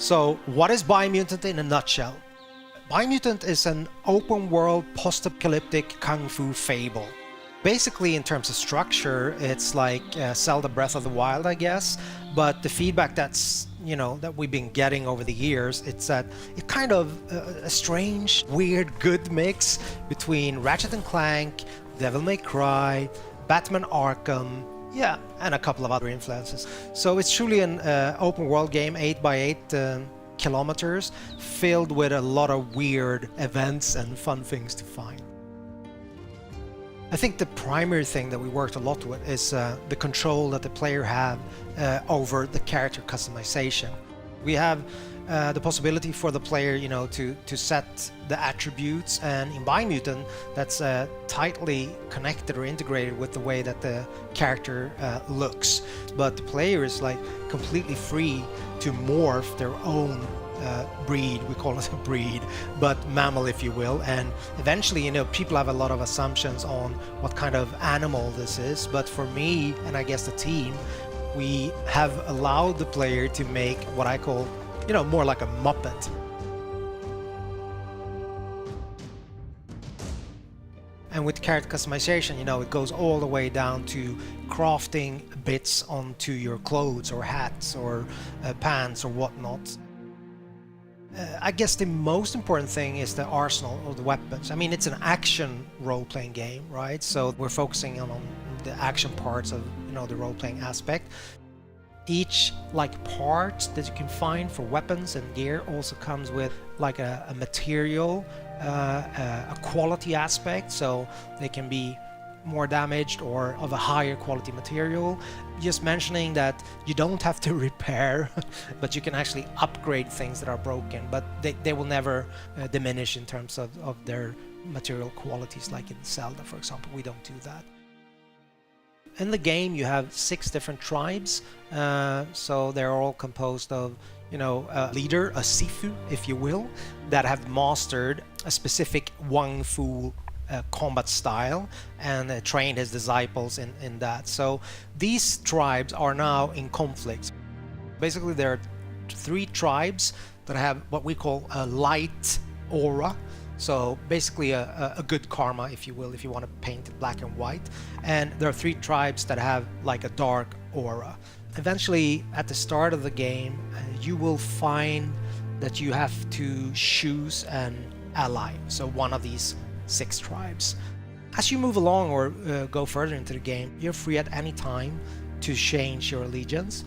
So what is Biomutant in a nutshell? Biomutant is an open world post-apocalyptic kung fu fable. Basically, in terms of structure, it's like Zelda Breath of the Wild, I guess. But the feedback that we've been getting over the years, it's that it kind of a strange, weird, good mix between Ratchet and Clank, Devil May Cry, Batman Arkham, yeah, and a couple of other influences. So it's truly an open world game, 8x8 kilometers, filled with a lot of weird events and fun things to find. I think the primary thing that we worked a lot with is the control that the player have over the character customization. We have the possibility for the player, to set the attributes, and in Biomutant, that's tightly connected or integrated with the way that the character looks. But the player is like completely free to morph their own breed, we call it a breed, but mammal, if you will. And eventually, people have a lot of assumptions on what kind of animal this is. But for me, and I guess the team, we have allowed the player to make what I call, more like a Muppet. And with character customization, it goes all the way down to crafting bits onto your clothes or hats or pants or whatnot. I guess the most important thing is the arsenal of the weapons. I mean, it's an action role-playing game, right? So we're focusing on the action parts of, the role-playing aspect. Each part that you can find for weapons and gear also comes with like a material, a quality aspect, so they can be more damaged or of a higher quality material. Just mentioning that you don't have to repair, but you can actually upgrade things that are broken, but they will never diminish in terms of their material qualities, like in Zelda, for example. We don't do that. In the game, you have 6 different tribes, so they're all composed of, a leader, a Sifu, if you will, that have mastered a specific Wang Fu combat style and trained his disciples in that. So these tribes are now in conflict. Basically, there are 3 tribes that have what we call a light aura. So basically a good karma, if you will, if you want to paint it black and white. And there are 3 tribes that have like a dark aura. Eventually, at the start of the game, you will find that you have to choose an ally, so one of these 6 tribes. As you move along or go further into the game, you're free at any time to change your allegiance.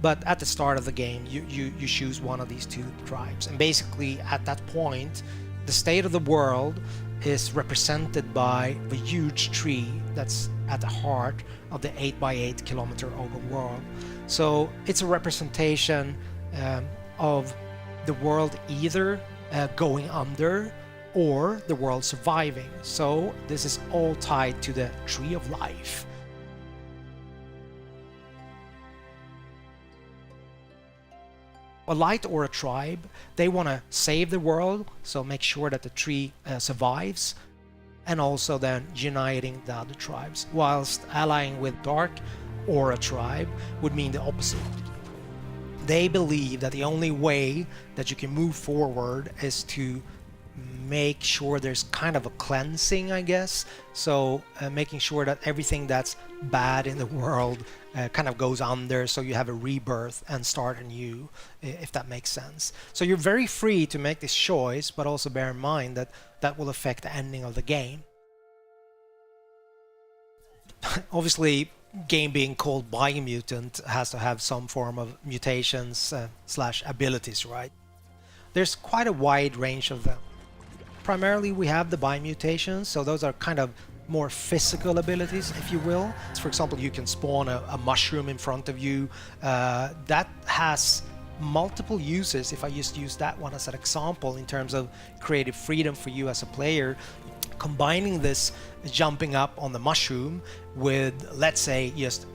But at the start of the game, you choose one of these 2 tribes. And basically, at that point, the state of the world is represented by the huge tree that's at the heart of the 8x8 kilometer open world. So it's a representation of the world either going under or the world surviving. So this is all tied to the tree of life. A light or a tribe, they want to save the world, so make sure that the tree survives, and also then uniting the other tribes, whilst allying with dark or a tribe would mean the opposite. They believe that the only way that you can move forward is to make sure there's kind of a cleansing, I guess. So making sure that everything that's bad in the world kind of goes under, so you have a rebirth and start anew, if that makes sense. So you're very free to make this choice, but also bear in mind that that will affect the ending of the game. Obviously, game being called Biomutant has to have some form of mutations slash abilities, right? There's quite a wide range of them. Primarily, we have the biomutations, so those are kind of more physical abilities, if you will. For example, you can spawn a mushroom in front of you. That has multiple uses, if I just use that one as an example, in terms of creative freedom for you as a player. Combining this jumping up on the mushroom with, let's say, just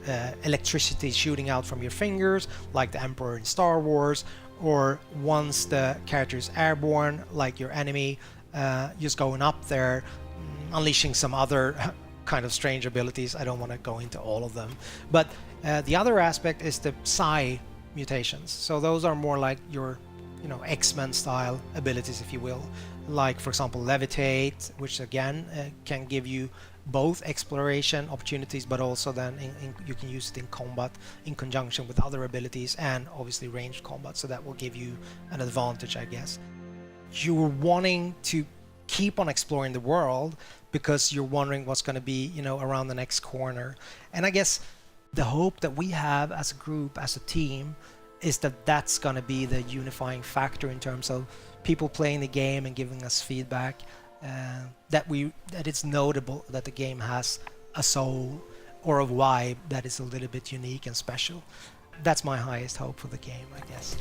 electricity shooting out from your fingers, like the Emperor in Star Wars, or once the character is airborne, like your enemy, just going up there, unleashing some other kind of strange abilities. I don't want to go into all of them. But the other aspect is the psi mutations. So those are more like your you know, X-Men style abilities, if you will, like for example levitate, which again can give you both exploration opportunities, but also then you can use it in combat in conjunction with other abilities, and obviously ranged combat, so that will give you an advantage, I guess. You're wanting to keep on exploring the world because you're wondering what's going to be, you know, around the next corner. And I guess the hope that we have as a group, as a team, is that that's going to be the unifying factor in terms of people playing the game and giving us feedback, that it's notable that the game has a soul or a vibe that is a little bit unique and special. That's my highest hope for the game, I guess.